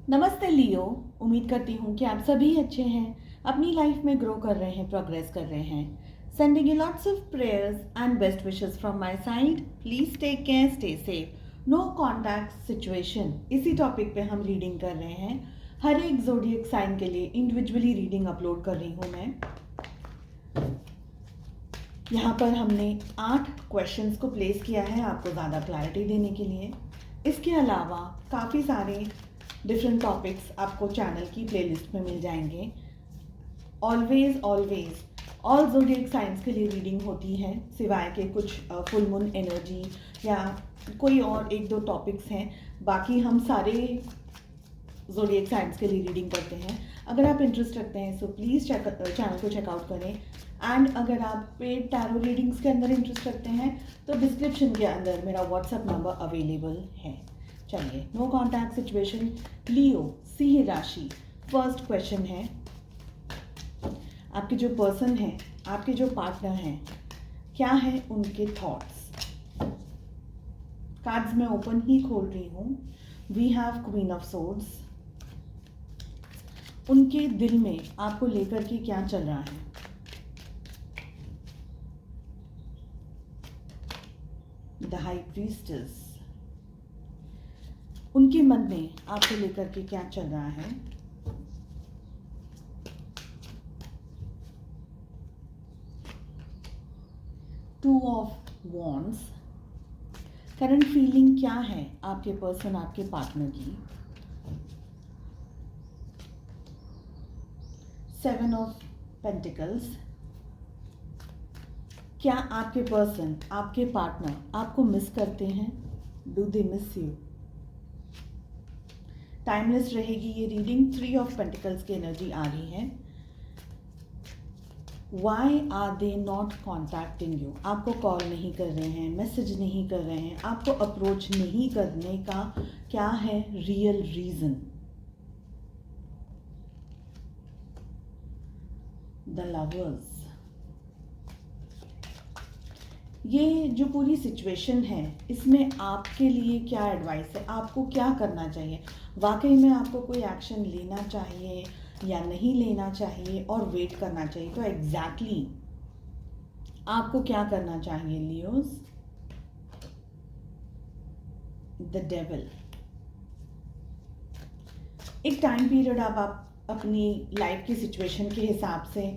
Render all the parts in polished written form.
नमस्ते लियो। उम्मीद करती हूँ कि आप सभी अच्छे हैं, अपनी लाइफ में ग्रो कर रहे हैं, प्रोग्रेस कर रहे हैं। Sending you lots of prayers and best wishes from my side. Please take care, stay safe. No contact situation, इसी टॉपिक पे हम रीडिंग कर रहे हैं। हर एक ज़ोडिएक साइन के लिए इंडिविजुअली रीडिंग अपलोड कर रही हूँ मैं। यहाँ पर हमने 8 क्वेश्चंस को प्लेस किया है आपको ज़्यादा क्लैरिटी देने के लिए। इसके अलावा काफ़ी सारे डिफरेंट टॉपिक्स आपको चैनल की प्लेलिस्ट में मिल जाएंगे। ऑलवेज ऑल ज़ोडिएक साइंस के लिए रीडिंग होती है, सिवाय के कुछ फुल मून एनर्जी या कोई और एक दो टॉपिक्स हैं। बाकी हम सारे ज़ोडिएक साइंस के लिए रीडिंग करते हैं। अगर आप इंटरेस्ट रखते हैं सो प्लीज़ चैनल को चेकआउट करें। एंड अगर आप पेड टैरो रीडिंग्स के अंदर इंटरेस्ट रखते हैं तो डिस्क्रिप्शन के अंदर मेरा व्हाट्सएप नंबर अवेलेबल है। चलिए, नो कॉन्टैक्ट सिचुएशन, लियो सिंह राशि। फर्स्ट क्वेश्चन है, आपके जो पर्सन है, आपके जो पार्टनर हैं, क्या है उनके थॉट्स। कार्ड्स मैं ओपन ही खोल रही हूँ। We have queen of swords. उनके दिल में आपको लेकर के क्या चल रहा है। The high priestess. उनके मन में आपको लेकर के क्या चल रहा है। Two of wands. Current feeling क्या है आपके पर्सन, आपके पार्टनर की। 7 ऑफ पेंटिकल्स। क्या आपके पर्सन, आपके पार्टनर आपको मिस करते हैं। Do they miss you. Timeless रहेगी ये रीडिंग। 3 ऑफ पेंटिकल्स की एनर्जी आ रही है। Why are they not contacting you. आपको कॉल नहीं कर रहे हैं, मैसेज नहीं कर रहे हैं, आपको अप्रोच नहीं करने का क्या है रियल रीजन। The lovers. ये जो पूरी सिचुएशन है इसमें आपके लिए क्या एडवाइस है, आपको क्या करना चाहिए। वाकई में आपको कोई एक्शन लेना चाहिए या नहीं लेना चाहिए और वेट करना चाहिए। तो एग्जैक्टली आपको क्या करना चाहिए लियोस। The devil. एक टाइम पीरियड आप अपनी लाइफ की सिचुएशन के हिसाब से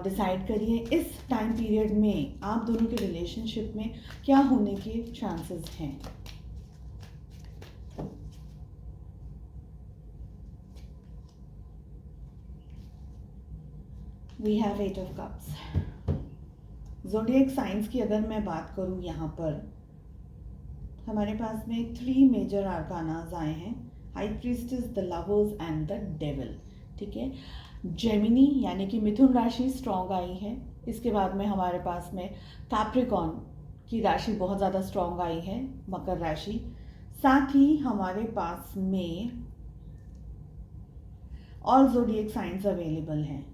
डिसाइड करिए। इस टाइम पीरियड में आप दोनों के रिलेशनशिप में क्या होने के चांसेस हैं। We have 8 of cups. Zodiac science की अगर मैं बात करूं, यहाँ पर हमारे पास में 3 मेजर आर्कानाज आए हैं। High priestess, the lovers and the devil. ठीक है। जेमिनी यानी कि मिथुन राशि स्ट्रॉन्ग आई है। इसके बाद में हमारे पास में कैप्रिकॉर्न की राशि बहुत ज़्यादा स्ट्रॉन्ग आई है, मकर राशि। साथ ही हमारे पास में ऑल ज़ोडिएक साइंस अवेलेबल हैं।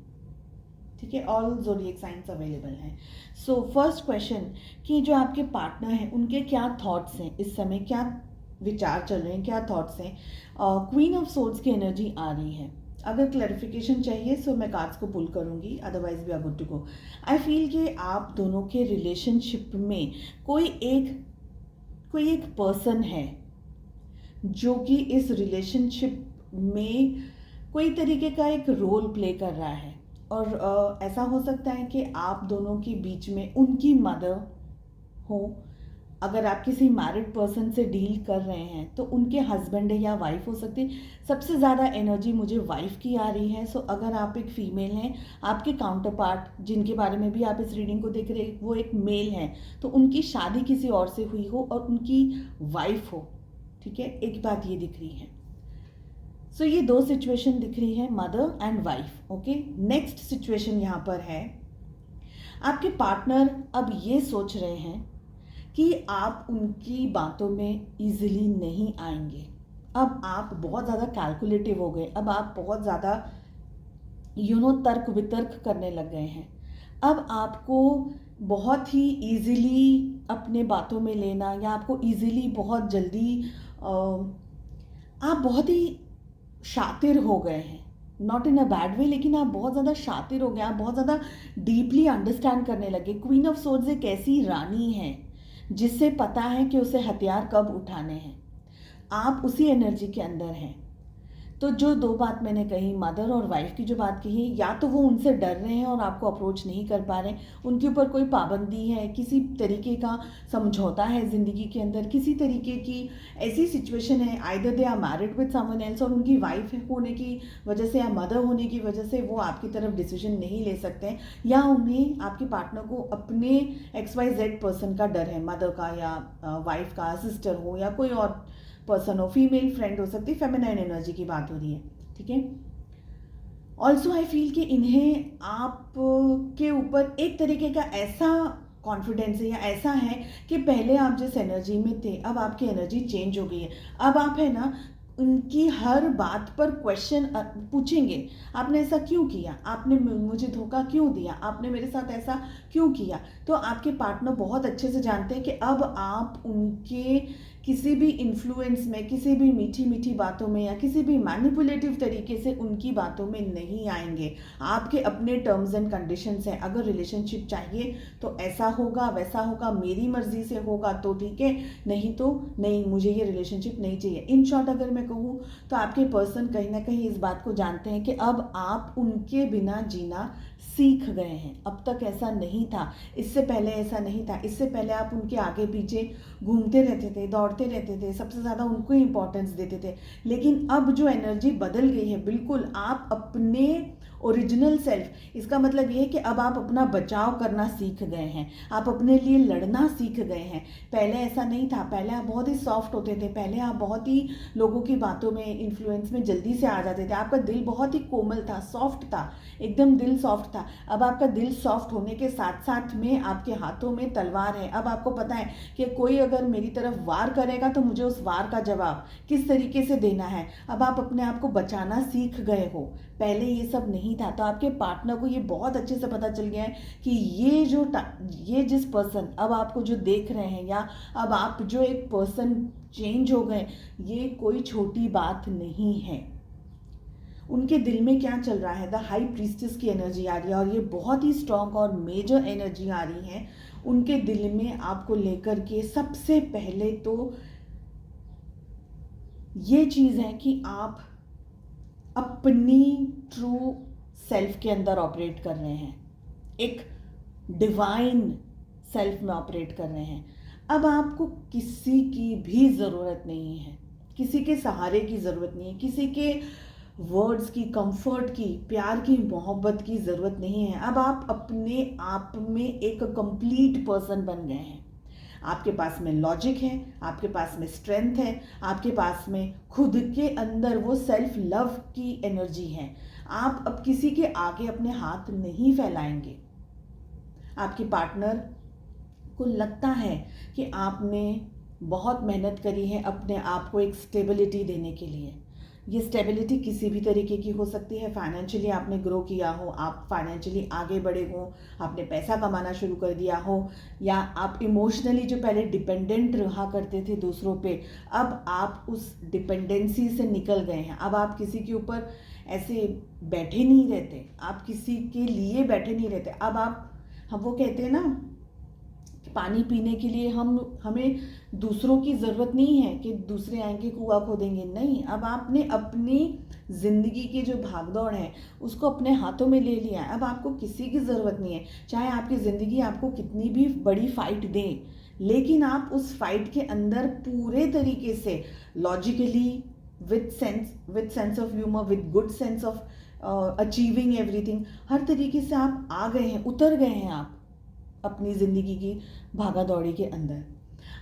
ठीक है, ऑल ज़ोडिएक साइंस अवेलेबल हैं। सो फर्स्ट क्वेश्चन कि जो आपके पार्टनर हैं उनके क्या थॉट्स हैं इस समय, क्या विचार चल रहे हैं, क्या थॉट्स हैं। क्वीन ऑफ सोर्ड्स की एनर्जी आ रही है। अगर क्लैरिफिकेशन चाहिए सो मैं कार्ड्स को पुल करूंगी, otherwise we are good to go. I feel कि आप दोनों के रिलेशनशिप में कोई एक पर्सन है जो कि इस रिलेशनशिप में कोई तरीके का एक रोल प्ले कर रहा है। और ऐसा हो सकता है कि आप दोनों के बीच में उनकी मदर हो। अगर आप किसी मैरिड पर्सन से डील कर रहे हैं तो उनके हस्बैंड या वाइफ हो सकती है। सबसे ज़्यादा एनर्जी मुझे वाइफ की आ रही है। सो अगर आप एक फीमेल हैं, आपके काउंटर पार्ट जिनके बारे में भी आप इस रीडिंग को देख रहे हैं वो एक मेल है, तो उनकी शादी किसी और से हुई हो और उनकी वाइफ हो। ठीक है, एक बात ये दिख रही है। सो ये 2 सिचुएशन दिख रही है, mother and wife. Okay, next situation यहाँ पर है, आपके पार्टनर अब ये सोच रहे हैं कि आप उनकी बातों में इजीली नहीं आएंगे। अब आप बहुत ज़्यादा कैलकुलेटिव हो गए, अब आप बहुत ज़्यादा तर्क वितर्क करने लग गए हैं। अब आपको बहुत ही इजीली अपने बातों में लेना या आपको इजीली बहुत जल्दी आप बहुत ही शातिर हो गए हैं, not in a bad way, लेकिन आप बहुत ज़्यादा शातिर हो गए, आप बहुत ज़्यादा डीपली अंडरस्टैंड करने लगे। क्वीन ऑफ सोर्ड्स एक ऐसी रानी है जिससे पता है कि उसे हथियार कब उठाने हैं। आप उसी एनर्जी के अंदर हैं। तो जो दो बात मैंने कही, मदर और वाइफ की जो बात कही, या तो वो उनसे डर रहे हैं और आपको अप्रोच नहीं कर पा रहे, उनके ऊपर कोई पाबंदी है, किसी तरीके का समझौता है ज़िंदगी के अंदर, किसी तरीके की ऐसी सिचुएशन है, either they are married with someone else, और उनकी वाइफ होने की वजह से या मदर होने की वजह से वो आपकी तरफ डिसीजन नहीं ले सकते हैं, या उन्हें आपके पार्टनर को अपने XYZ पर्सन का डर है, मदर का या वाइफ का, सिस्टर हो या कोई और पर्सन हो, फीमेल फ्रेंड हो सकती है, फेमिनाइन एनर्जी की बात हो रही है, ठीक है। ऑल्सो आई फील कि इन्हें आप के ऊपर एक तरीके का ऐसा कॉन्फिडेंस है या ऐसा है कि पहले आप जिस एनर्जी में थे अब आपकी एनर्जी चेंज हो गई है। अब आप है ना उनकी हर बात पर क्वेश्चन पूछेंगे, आपने ऐसा क्यों किया, आपने मुझे धोखा क्यों दिया, आपने मेरे साथ ऐसा क्यों किया। तो आपके पार्टनर बहुत अच्छे से जानते हैं कि अब आप उनके किसी भी इन्फ्लुएंस में, किसी भी मीठी मीठी बातों में या किसी भी मैनिपुलेटिव तरीके से उनकी बातों में नहीं आएंगे। आपके अपने टर्म्स एंड कंडीशंस हैं, अगर रिलेशनशिप चाहिए तो ऐसा होगा वैसा होगा, मेरी मर्जी से होगा तो ठीक है, नहीं तो नहीं, मुझे ये रिलेशनशिप नहीं चाहिए। इन शॉर्ट अगर मैं कहूँ तो आपके पर्सन कहीं ना कहीं इस बात को जानते हैं कि अब आप उनके बिना जीना सीख गए हैं। अब तक ऐसा नहीं था, इससे पहले ऐसा नहीं था, इससे पहले आप उनके आगे पीछे घूमते रहते थे, दौड़ते रहते थे, सबसे ज़्यादा उनको इंपॉर्टेंस देते थे। लेकिन अब जो एनर्जी बदल गई है, बिल्कुल आप अपने ओरिजिनल सेल्फ, इसका मतलब ये है कि अब आप अपना बचाव करना सीख गए हैं, आप अपने लिए लड़ना सीख गए हैं। पहले ऐसा नहीं था, पहले आप बहुत ही सॉफ्ट होते थे, पहले आप बहुत ही लोगों की बातों में, इन्फ्लुएंस में जल्दी से आ जाते थे, आपका दिल बहुत ही कोमल था, सॉफ्ट था, एकदम दिल सॉफ्ट था। अब आपका दिल सॉफ्ट होने के साथ साथ में आपके हाथों में तलवार है। अब आपको पता है कि कोई अगर मेरी तरफ वार करेगा तो मुझे उस वार का जवाब किस तरीके से देना है। अब आप अपने आप को बचाना सीख गए हो, पहले ये सब नहीं था। तो आपके पार्टनर को ये बहुत अच्छे से पता चल गया है कि ये जिस पर्सन अब आपको जो देख रहे हैं, या अब आप जो एक पर्सन चेंज हो गए, ये कोई छोटी बात नहीं है। उनके दिल में क्या चल रहा है, द हाई प्रीस्टेस की एनर्जी आ रही है, और ये बहुत ही स्ट्रॉन्ग और मेजर एनर्जी आ रही है उनके दिल में आपको लेकर के। सबसे पहले तो ये चीज़ है कि आप अपनी ट्रू सेल्फ के अंदर ऑपरेट कर रहे हैं, एक डिवाइन सेल्फ में ऑपरेट कर रहे हैं। अब आपको किसी की भी ज़रूरत नहीं है, किसी के सहारे की ज़रूरत नहीं है, किसी के वर्ड्स की, कंफर्ट की, प्यार की, मोहब्बत की ज़रूरत नहीं है। अब आप अपने आप में एक कंप्लीट पर्सन बन गए हैं। आपके पास में लॉजिक है, आपके पास में स्ट्रेंथ है, आपके पास में खुद के अंदर वो सेल्फ लव की एनर्जी है। आप अब किसी के आगे अपने हाथ नहीं फैलाएंगे। आपके पार्टनर को लगता है कि आपने बहुत मेहनत करी है अपने आप को एक स्टेबिलिटी देने के लिए। ये स्टेबिलिटी किसी भी तरीके की हो सकती है। फाइनेंशियली आपने ग्रो किया हो, आप फाइनेंशियली आगे बढ़े हो, आपने पैसा कमाना शुरू कर दिया हो, या आप इमोशनली जो पहले डिपेंडेंट रहा करते थे दूसरों पे, अब आप उस डिपेंडेंसी से निकल गए हैं। अब आप किसी के ऊपर ऐसे बैठे नहीं रहते, आप किसी के लिए बैठे नहीं रहते। अब आप, हम वो कहते हैं ना, पानी पीने के लिए हमें दूसरों की ज़रूरत नहीं है कि दूसरे आएंगे कुआं खोदेंगे, नहीं। अब आपने अपनी ज़िंदगी की जो भागदौड़ है उसको अपने हाथों में ले लिया है। अब आपको किसी की ज़रूरत नहीं है, चाहे आपकी ज़िंदगी आपको कितनी भी बड़ी फाइट दे, लेकिन आप उस फाइट के अंदर पूरे तरीके से logically, with sense of humour, with good sense of achieving everything, हर तरीके से आप आ गए हैं, उतर गए हैं आप अपनी ज़िंदगी की भागा दौड़ी के अंदर।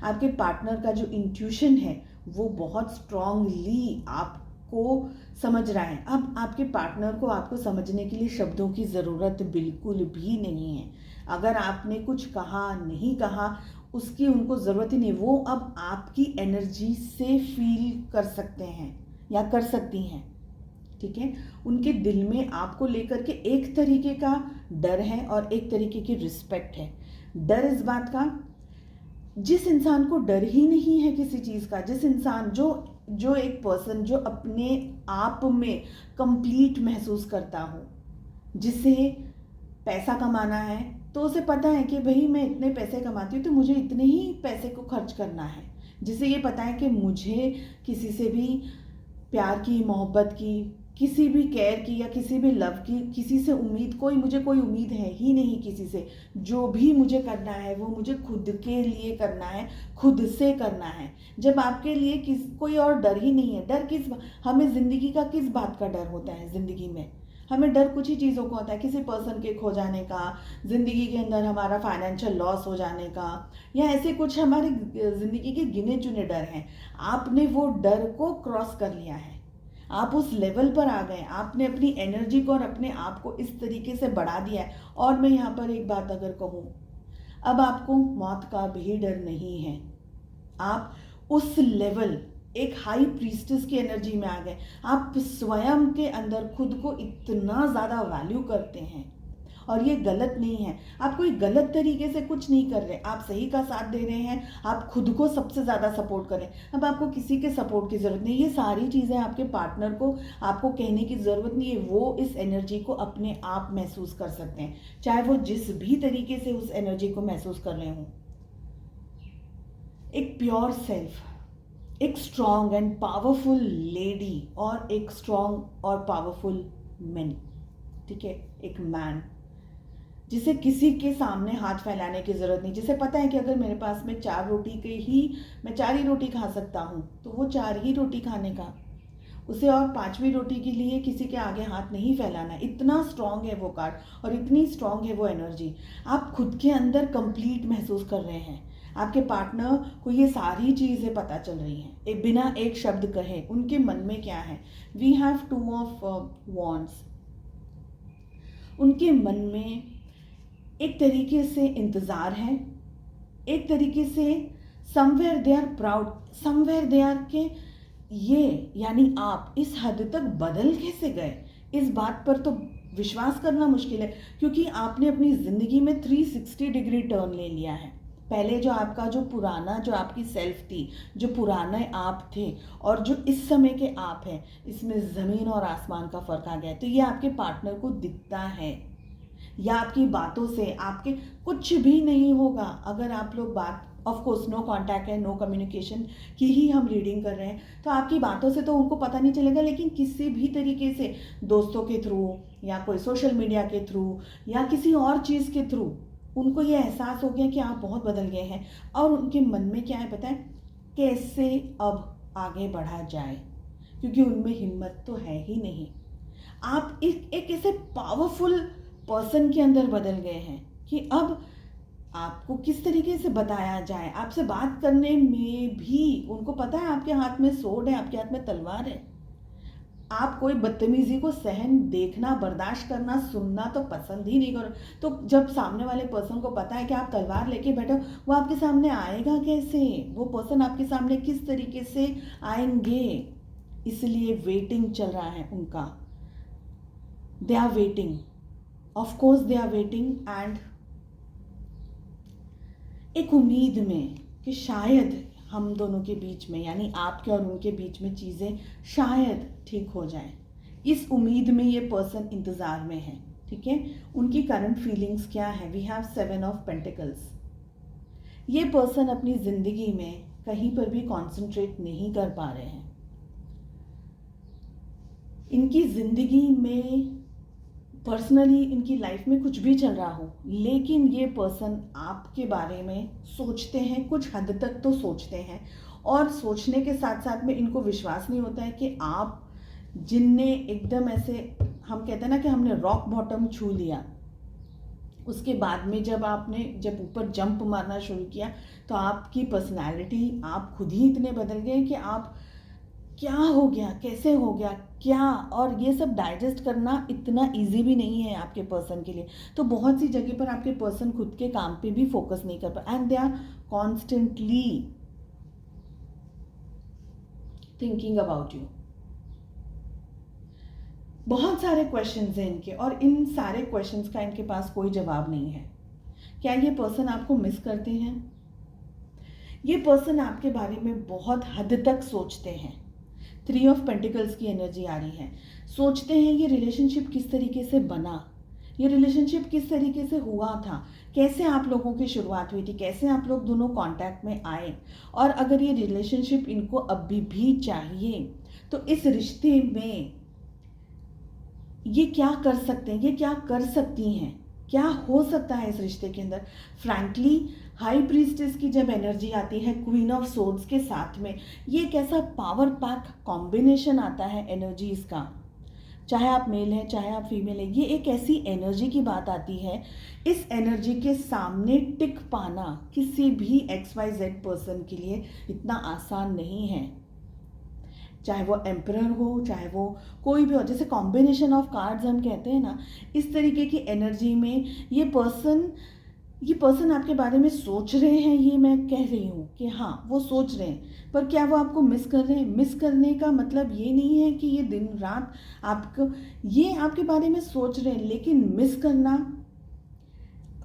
आपके पार्टनर का जो इंट्यूशन है वो बहुत स्ट्रांगली आपको समझ रहा है। अब आपके पार्टनर को आपको समझने के लिए शब्दों की ज़रूरत बिल्कुल भी नहीं है। अगर आपने कुछ कहा, नहीं कहा, उसकी उनको ज़रूरत ही नहीं। वो अब आपकी एनर्जी से फील कर सकते हैं या कर सकती हैं, ठीक है। उनके दिल में आपको लेकर के एक तरीके का डर है और एक तरीके की रिस्पेक्ट है। डर इस बात का, जिस इंसान को डर ही नहीं है किसी चीज़ का, जिस इंसान जो जो एक पर्सन जो अपने आप में कंप्लीट महसूस करता हो, जिसे पैसा कमाना है तो उसे पता है कि भाई मैं इतने पैसे कमाती हूँ तो मुझे इतने ही पैसे को खर्च करना है, जिसे ये पता है कि मुझे किसी से भी प्यार की, मोहब्बत की, किसी भी केयर की या किसी भी लव की, किसी से उम्मीद, मुझे कोई उम्मीद है ही नहीं किसी से। जो भी मुझे करना है वो मुझे खुद के लिए करना है, खुद से करना है। जब आपके लिए कोई और डर ही नहीं है, डर किस, हमें ज़िंदगी का किस बात का डर होता है? ज़िंदगी में हमें डर कुछ ही चीज़ों का होता है, किसी पर्सन के खो जाने का, ज़िंदगी के अंदर हमारा फाइनेंशियल लॉस हो जाने का, या ऐसे कुछ हमारे ज़िंदगी के गिने चुने डर हैं। आपने वो डर को क्रॉस कर लिया है, आप उस लेवल पर आ गए, आपने अपनी एनर्जी को और अपने आप को इस तरीके से बढ़ा दिया है। और मैं यहाँ पर एक बात अगर कहूँ, अब आपको मौत का भी डर नहीं है। आप उस लेवल, एक हाई प्रीस्टेस की एनर्जी में आ गए। आप स्वयं के अंदर खुद को इतना ज़्यादा वैल्यू करते हैं, और ये गलत नहीं है। आप कोई गलत तरीके से कुछ नहीं कर रहे, आप सही का साथ दे रहे हैं, आप खुद को सबसे ज़्यादा सपोर्ट करें। अब आपको किसी के सपोर्ट की ज़रूरत नहीं, ये सारी चीज़ें आपके पार्टनर को आपको कहने की ज़रूरत नहीं है, वो इस एनर्जी को अपने आप महसूस कर सकते हैं, चाहे वो जिस भी तरीके से उस एनर्जी को महसूस कर रहे हों। एक प्योर सेल्फ, एक स्ट्रॉन्ग एंड पावरफुल लेडी और एक स्ट्रॉन्ग और पावरफुल मैन, ठीक है, एक मैन जिसे किसी के सामने हाथ फैलाने की ज़रूरत नहीं, जिसे पता है कि अगर मेरे पास में 4 रोटी के ही, मैं 4 ही रोटी खा सकता हूँ तो वो 4 ही रोटी खाने का, उसे और 5वीं रोटी के लिए किसी के आगे हाथ नहीं फैलाना। इतना स्ट्रॉन्ग है वो कार्ड और इतनी स्ट्रॉन्ग है वो एनर्जी। आप खुद के अंदर कंप्लीट महसूस कर रहे हैं, आपके पार्टनर को ये सारी चीज़ें पता चल रही हैं, बिना एक शब्द कहे उनके मन में क्या है। वी हैव 2 ऑफ वॉन्ड्स, उनके मन में एक तरीके से इंतज़ार है, एक तरीके से somewhere they are proud, somewhere they are के ये, यानी आप इस हद तक बदल कैसे गए, इस बात पर तो विश्वास करना मुश्किल है, क्योंकि आपने अपनी ज़िंदगी में 360 डिग्री टर्न ले लिया है। पहले जो आपका जो पुराना, जो आपकी सेल्फ थी, जो पुराने आप थे, और जो इस समय के आप हैं, इसमें ज़मीन और आसमान का फ़र्क आ गया है। तो ये आपके पार्टनर को दिखता है, या आपकी बातों से, आपके कुछ भी नहीं होगा अगर आप लोग बात, ऑफ कोर्स नो कांटेक्ट है, नो कम्युनिकेशन की ही हम रीडिंग कर रहे हैं, तो आपकी बातों से तो उनको पता नहीं चलेगा, लेकिन किसी भी तरीके से, दोस्तों के थ्रू या कोई सोशल मीडिया के थ्रू या किसी और चीज़ के थ्रू, उनको ये एहसास हो गया कि आप बहुत बदल गए हैं। और उनके मन में क्या है पता है, कैसे अब आगे बढ़ा जाए, क्योंकि उनमें हिम्मत तो है ही नहीं। आप एक ऐसे पावरफुल पर्सन के अंदर बदल गए हैं कि अब आपको किस तरीके से बताया जाए। आपसे बात करने में भी उनको पता है आपके हाथ में सोड है, आपके हाथ में तलवार है। आप कोई बदतमीजी को सहन, देखना, बर्दाश्त करना, सुनना तो पसंद ही नहीं करो। तो जब सामने वाले पर्सन को पता है कि आप तलवार लेके बैठे हो, वो आपके सामने आएगा कैसे? वो पर्सन आपके सामने किस तरीके से आएंगे? इसलिए वेटिंग चल रहा है उनका, they are waiting, of course they are waiting, and एक उम्मीद में कि शायद हम दोनों के बीच में, यानी आपके और उनके बीच में चीज़ें शायद ठीक हो जाएं। इस उम्मीद में ये पर्सन इंतज़ार में है, ठीक है। उनकी करंट फीलिंग्स क्या है? We have 7 of pentacles. ये पर्सन अपनी ज़िंदगी में कहीं पर भी कॉन्सेंट्रेट नहीं कर पा रहे हैं। इनकी ज़िंदगी में पर्सनली इनकी लाइफ में कुछ भी चल रहा हो, लेकिन ये पर्सन आपके बारे में सोचते हैं, कुछ हद तक तो सोचते हैं, और सोचने के साथ साथ में इनको विश्वास नहीं होता है कि आप, जिनने एकदम ऐसे, हम कहते हैं ना कि हमने रॉक बॉटम छू लिया, उसके बाद में जब ऊपर जंप मारना शुरू किया, तो आपकी पर्सनैलिटी, आप खुद ही इतने बदल गए कि आप, क्या हो गया, कैसे हो गया, क्या, और ये सब डाइजेस्ट करना इतना इजी भी नहीं है आपके पर्सन के लिए। तो बहुत सी जगह पर आपके पर्सन खुद के काम पे भी फोकस नहीं कर पा, and they are constantly thinking about you. बहुत सारे क्वेश्चंस हैं इनके, और इन सारे क्वेश्चंस का इनके पास कोई जवाब नहीं है। क्या ये पर्सन आपको मिस करते हैं? ये पर्सन आपके बारे में बहुत हद तक सोचते हैं, 3 ऑफ पेंटिकल्स की एनर्जी आ रही है। सोचते हैं ये रिलेशनशिप किस तरीके से बना, ये रिलेशनशिप किस तरीके से हुआ था, कैसे आप लोगों की शुरुआत हुई थी, कैसे आप लोग दोनों कांटेक्ट में आए, और अगर ये रिलेशनशिप इनको अभी भी चाहिए तो इस रिश्ते में ये क्या कर सकते हैं, ये क्या कर सकती हैं, क्या हो सकता है इस रिश्ते के अंदर। फ्रैंकली हाई प्रीस्टेस की जब एनर्जी आती है क्वीन ऑफ सोर्ड्स के साथ में, ये कैसा पावर पैक कॉम्बिनेशन आता है एनर्जीज का, चाहे आप मेल हैं चाहे आप फीमेल हैं, ये एक ऐसी एनर्जी की बात आती है। इस एनर्जी के सामने टिक पाना किसी भी XYZ पर्सन के लिए इतना आसान नहीं है, चाहे वो एम्परर हो चाहे वो कोई भी हो। जैसे कॉम्बिनेशन ऑफ कार्ड्स हम कहते हैं ना, इस तरीके की एनर्जी में ये पर्सन आपके बारे में सोच रहे हैं, ये मैं कह रही हूँ कि हाँ वो सोच रहे हैं, पर क्या वो आपको मिस कर रहे हैं। मिस करने का मतलब ये नहीं है कि ये दिन रात आपको ये आपके बारे में सोच रहे हैं, लेकिन मिस करना,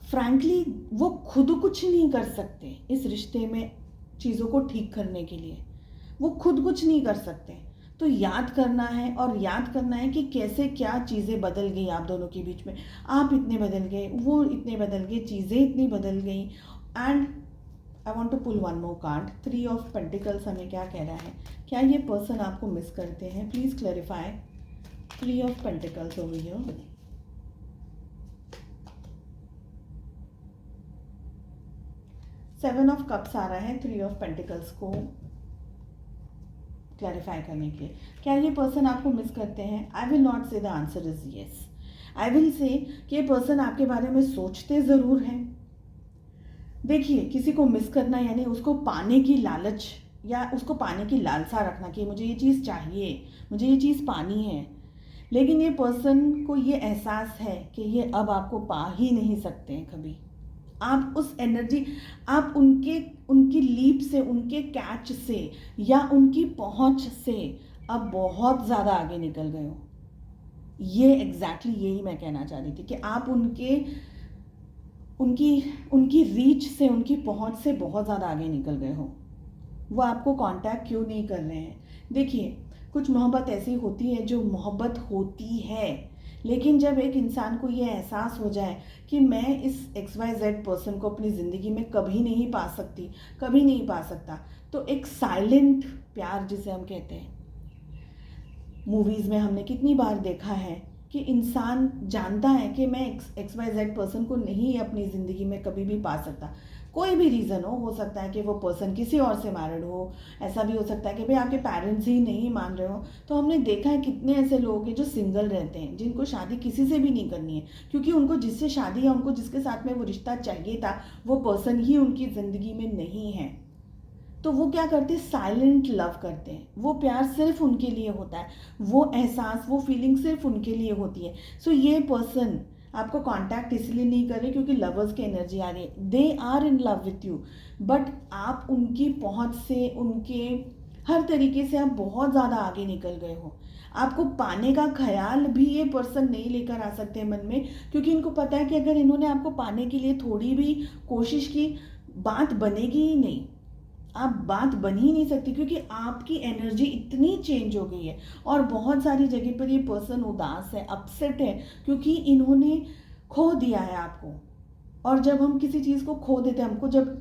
फ्रैंकली वो खुद कुछ नहीं कर सकते इस रिश्ते में चीज़ों को ठीक करने के लिए, वो खुद कुछ नहीं कर सकते। तो याद करना है, और याद करना है कि कैसे क्या चीज़ें बदल गई आप दोनों के बीच में, आप इतने बदल गए, वो इतने बदल गए, चीज़ें इतनी बदल गई। And I want to pull one more card. 3 of pentacles हमें क्या कह रहा है, क्या ये पर्सन आपको मिस करते हैं, please clarify. 3 of pentacles over here. Seven of cups आ रहा है 3 ऑफ पेंटिकल्स को क्लैरिफाई करने के लिए। क्या ये पर्सन आपको मिस करते हैं? आई विल नॉट से the answer is yes. I will say कि ये पर्सन आपके बारे में सोचते ज़रूर हैं। देखिए, किसी को मिस करना यानी उसको पाने की लालच या उसको पाने की लालसा रखना कि मुझे ये चीज़ चाहिए, मुझे ये चीज़ पानी है, लेकिन ये पर्सन को ये एहसास है कि ये अब आपको पा ही नहीं सकते हैं कभी। आप उस एनर्जी, आप उनकी लीप से, उनके कैच से या उनकी पहुंच से अब बहुत ज़्यादा आगे निकल गए हो। ये एग्जैक्टली यही मैं कहना चाह रही थी कि आप उनकी रीच से, उनकी पहुंच से बहुत ज़्यादा आगे निकल गए हो। वो आपको कांटेक्ट क्यों नहीं कर रहे हैं? देखिए, कुछ मोहब्बत ऐसी होती है जो मोहब्बत होती है, लेकिन जब एक इंसान को ये एहसास हो जाए कि मैं इस XYZ पर्सन को अपनी ज़िंदगी में कभी नहीं पा सकती, कभी नहीं पा सकता, तो एक साइलेंट प्यार जिसे हम कहते हैं, मूवीज़ में हमने कितनी बार देखा है कि इंसान जानता है कि मैं XYZ पर्सन को नहीं अपनी ज़िंदगी में कभी भी पा सकता। कोई भी रीज़न हो सकता है कि वो पर्सन किसी और से मैरिड हो, ऐसा भी हो सकता है कि भाई आपके पेरेंट्स ही नहीं मान रहे हो। तो हमने देखा है कितने ऐसे लोग हैं जो सिंगल रहते हैं, जिनको शादी किसी से भी नहीं करनी है, क्योंकि उनको जिससे शादी या उनको जिसके साथ में वो रिश्ता चाहिए था, वो पर्सन ही उनकी ज़िंदगी में नहीं है। तो वो क्या करते हैं? साइलेंट लव करते हैं। वो प्यार सिर्फ उनके लिए होता है, वो एहसास, वो फीलिंग सिर्फ उनके लिए होती है। सो ये पर्सन आपको कांटेक्ट इसलिए नहीं कर रहे क्योंकि लवर्स की एनर्जी आ रही है। They are in love with you, but आप उनकी पहुंच से, उनके हर तरीके से आप बहुत ज़्यादा आगे निकल गए हो। आपको पाने का ख्याल भी ये पर्सन नहीं लेकर आ सकते मन में, क्योंकि इनको पता है कि अगर इन्होंने आपको पाने के लिए थोड़ी भी कोशिश की, बात बनेगी ही नहीं, आप बात बन ही नहीं सकती, क्योंकि आपकी एनर्जी इतनी चेंज हो गई है। और बहुत सारी जगह पर ये पर्सन उदास है, अपसेट है, क्योंकि इन्होंने खो दिया है आपको। और जब हम किसी चीज़ को खो देते हैं, हमको जब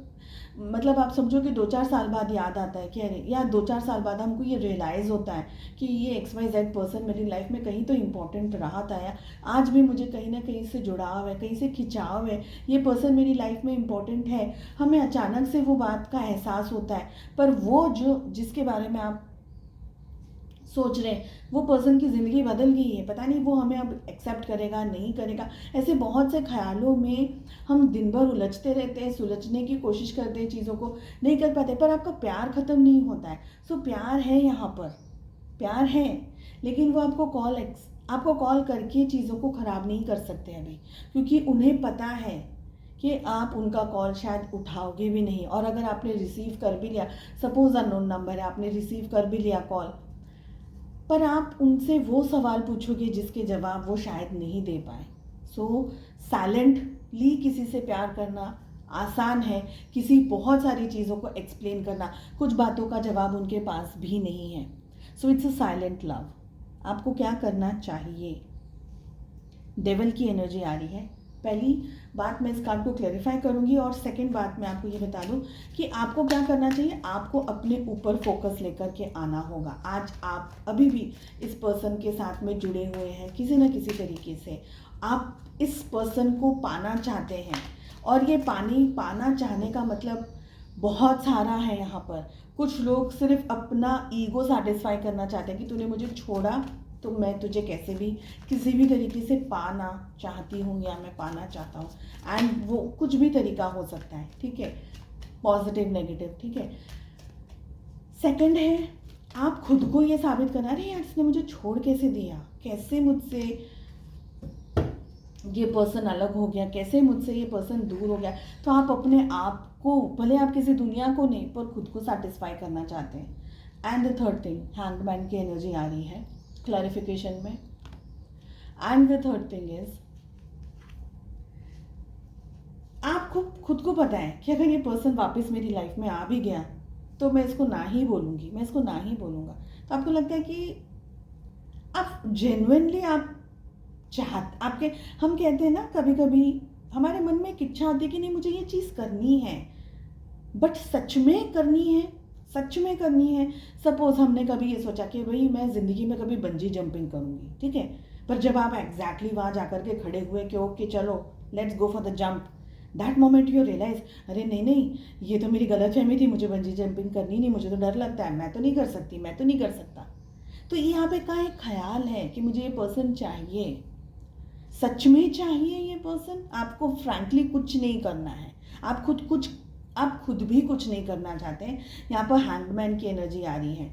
मतलब आप समझो कि 2-4 साल बाद याद आता है कि अरे, या 2-4 साल बाद हमको ये रियलाइज़ होता है कि ये XYZ पर्सन मेरी लाइफ में कहीं तो इम्पोर्टेंट रहा था, या आज भी मुझे कहीं ना कहीं से जुड़ाव है, कहीं से खिंचाव है, ये पर्सन मेरी लाइफ में इम्पोर्टेंट है। हमें अचानक से वो बात का एहसास होता है, पर वो जिसके बारे में आप सोच रहे हैं वो पर्सन की ज़िंदगी बदल गई है, पता नहीं वो हमें अब एक्सेप्ट करेगा नहीं करेगा। ऐसे बहुत से ख्यालों में हम दिन भर उलझते रहते हैं, सुलझने की कोशिश करते हैं, चीज़ों को नहीं कर पाते, पर आपका प्यार ख़त्म नहीं होता है। सो प्यार है, यहाँ पर प्यार है, लेकिन वो आपको कॉल करके चीज़ों को ख़राब नहीं कर सकते अभी, क्योंकि उन्हें पता है कि आप उनका कॉल शायद उठाओगे भी नहीं। और अगर आपने रिसीव कर भी लिया, सपोज अननोन नंबर है, आपने रिसीव कर भी लिया कॉल, पर आप उनसे वो सवाल पूछोगे जिसके जवाब वो शायद नहीं दे पाए। सो साइलेंटली किसी से प्यार करना आसान है, किसी बहुत सारी चीज़ों को एक्सप्लेन करना, कुछ बातों का जवाब उनके पास भी नहीं है। So it's a silent love. आपको क्या करना चाहिए? डेविल की एनर्जी आ रही है। पहली बात मैं इस कार्ड को क्लैरिफाई करूंगी और सेकंड बात मैं आपको ये बता दूं कि आपको क्या करना चाहिए। आपको अपने ऊपर फोकस लेकर के आना होगा। आज आप अभी भी इस पर्सन के साथ में जुड़े हुए हैं किसी न किसी तरीके से। आप इस पर्सन को पाना चाहते हैं और ये पाना चाहने का मतलब बहुत सारा है यहाँ पर। कुछ लोग सिर्फ अपना ईगो सेटिस्फाई करना चाहते हैं कि तूने मुझे छोड़ा तो मैं तुझे कैसे भी किसी भी तरीके से पाना चाहती हूँ या मैं पाना चाहता हूँ। एंड वो कुछ भी तरीका हो सकता है, ठीक है, पॉजिटिव नेगेटिव, ठीक है। सेकंड है, आप खुद को ये साबित करना, अरे यार इसने मुझे छोड़ कैसे दिया, कैसे मुझसे ये पर्सन अलग हो गया, कैसे मुझसे ये पर्सन दूर हो गया। तो आप अपने आप को, भले आप किसी दुनिया को नहीं पर खुद को सेटिस्फाई करना चाहते हैं। And the third thing, hangman की एनर्जी आ रही है क्लैरिफिकेशन में। And the third thing is, आपको खुद को पता है कि अगर ये पर्सन वापस मेरी लाइफ में आ भी गया तो मैं इसको ना ही बोलूँगी, मैं इसको ना ही बोलूँगा। तो आपको लगता है कि आप जेन्युइनली आप आपके, हम कहते हैं ना कभी कभी हमारे मन में एक इच्छा आती है कि नहीं मुझे ये चीज़ करनी है, बट सच में करनी है, सच में करनी है। सपोज हमने कभी ये सोचा कि भाई मैं ज़िंदगी में कभी बंजी जंपिंग करूँगी, ठीक है, पर जब आप एग्जैक्टली वहाँ जाकर के खड़े हुए कि ओके चलो let's go for the jump, that moment you realize अरे नहीं नहीं ये तो मेरी गलत फहमी थी, मुझे बंजी जंपिंग करनी नहीं, मुझे तो डर लगता है, मैं तो नहीं कर सकती, मैं तो नहीं कर सकता। तो यहाँ पे का एक ख्याल है कि मुझे ये पर्सन चाहिए, सच में चाहिए ये पर्सन। आपको फ्रैंकली कुछ नहीं करना है, आप खुद भी कुछ नहीं करना चाहते हैं। यहाँ पर हैंगमैन की एनर्जी आ रही है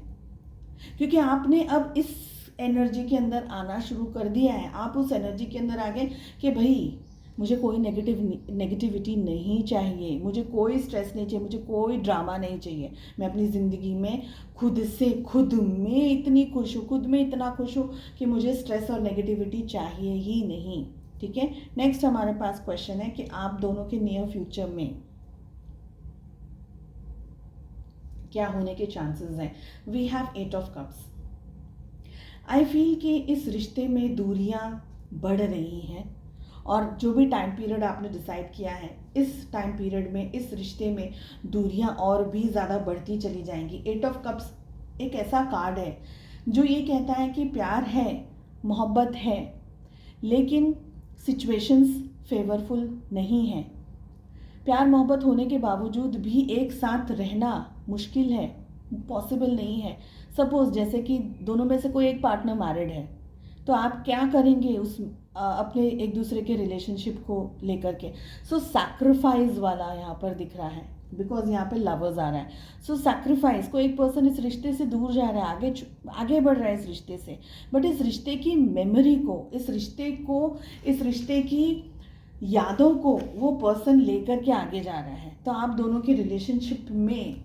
क्योंकि आपने अब इस एनर्जी के अंदर आना शुरू कर दिया है। आप उस एनर्जी के अंदर आ गए कि भाई मुझे कोई नेगेटिविटी नहीं चाहिए, मुझे कोई स्ट्रेस नहीं चाहिए, मुझे कोई ड्रामा नहीं चाहिए। मैं अपनी ज़िंदगी में खुद में इतनी खुश हूँ, खुद में इतना खुश हूँ कि मुझे स्ट्रेस और नेगेटिविटी चाहिए ही नहीं, ठीक है। नेक्स्ट हमारे पास क्वेश्चन है कि आप दोनों के नियर फ्यूचर में क्या होने के चांसेस हैं। We have 8 of cups. I feel कि इस रिश्ते में दूरियां बढ़ रही हैं और जो भी टाइम पीरियड आपने डिसाइड किया है इस टाइम पीरियड में इस रिश्ते में दूरियां और भी ज़्यादा बढ़ती चली जाएंगी। 8 ऑफ कप्स एक ऐसा कार्ड है जो ये कहता है कि प्यार है, मोहब्बत है, लेकिन सिचुएशंस फेवरफुल नहीं है। प्यार मोहब्बत होने के बावजूद भी एक साथ रहना मुश्किल है, पॉसिबल नहीं है। सपोज जैसे कि दोनों में से कोई एक पार्टनर मैरिड है तो आप क्या करेंगे उस अपने एक दूसरे के रिलेशनशिप को लेकर के। सो सैक्रिफाइस वाला यहाँ पर दिख रहा है बिकॉज यहाँ पे लवर्स आ रहा है। सो सैक्रिफाइस, कोई एक पर्सन इस रिश्ते से दूर जा रहा है, आगे बढ़ रहा है इस रिश्ते से, बट इस रिश्ते की मेमोरी को, इस रिश्ते की यादों को वो पर्सन लेकर के आगे जा रहा है। तो आप दोनों के रिलेशनशिप में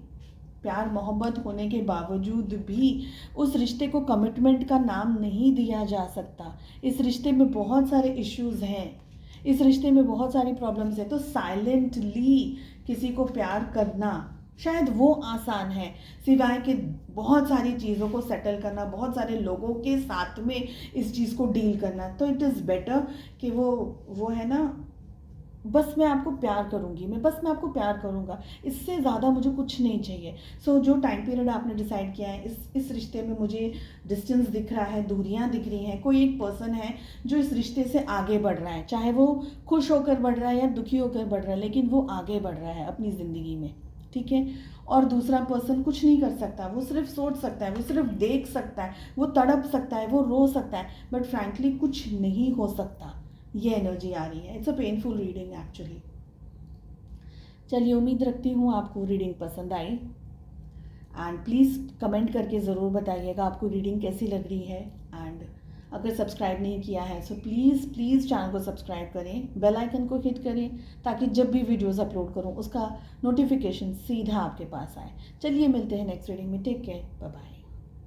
प्यार मोहब्बत होने के बावजूद भी उस रिश्ते को कमिटमेंट का नाम नहीं दिया जा सकता। इस रिश्ते में बहुत सारे इश्यूज हैं, इस रिश्ते में बहुत सारी प्रॉब्लम्स हैं। तो साइलेंटली किसी को प्यार करना शायद वो आसान है, सिवाय के बहुत सारी चीज़ों को सेटल करना, बहुत सारे लोगों के साथ में इस चीज़ को डील करना। तो इट इज़ बेटर कि वो है ना, बस मैं आपको प्यार करूँगी, मैं आपको प्यार करूँगा, इससे ज़्यादा मुझे कुछ नहीं चाहिए। सो जो टाइम पीरियड आपने डिसाइड किया है, इस रिश्ते में मुझे डिस्टेंस दिख रहा है, दूरियां दिख रही हैं। कोई एक पर्सन है जो इस रिश्ते से आगे बढ़ रहा है, चाहे वो खुश होकर बढ़ रहा है या दुखी होकर बढ़ रहा है, लेकिन वो आगे बढ़ रहा है अपनी ज़िंदगी में, ठीक है। और दूसरा पर्सन कुछ नहीं कर सकता, वो सिर्फ सोच सकता है, वो सिर्फ देख सकता है, वो तड़प सकता है, वो रो सकता है, बट फ्रैंकली कुछ नहीं हो सकता। ये एनर्जी आ रही है। It's a painful reading actually. चलिए, उम्मीद रखती हूँ आपको रीडिंग पसंद आई एंड प्लीज़ कमेंट करके ज़रूर बताइएगा आपको रीडिंग कैसी लग रही है। एंड अगर सब्सक्राइब नहीं किया है सो प्लीज़ चैनल को सब्सक्राइब करें, बेल आइकन को हिट करें ताकि जब भी वीडियोस अपलोड करूँ उसका नोटिफिकेशन सीधा आपके पास आए। चलिए मिलते हैं नेक्स्ट रीडिंग में। Take care, bye bye.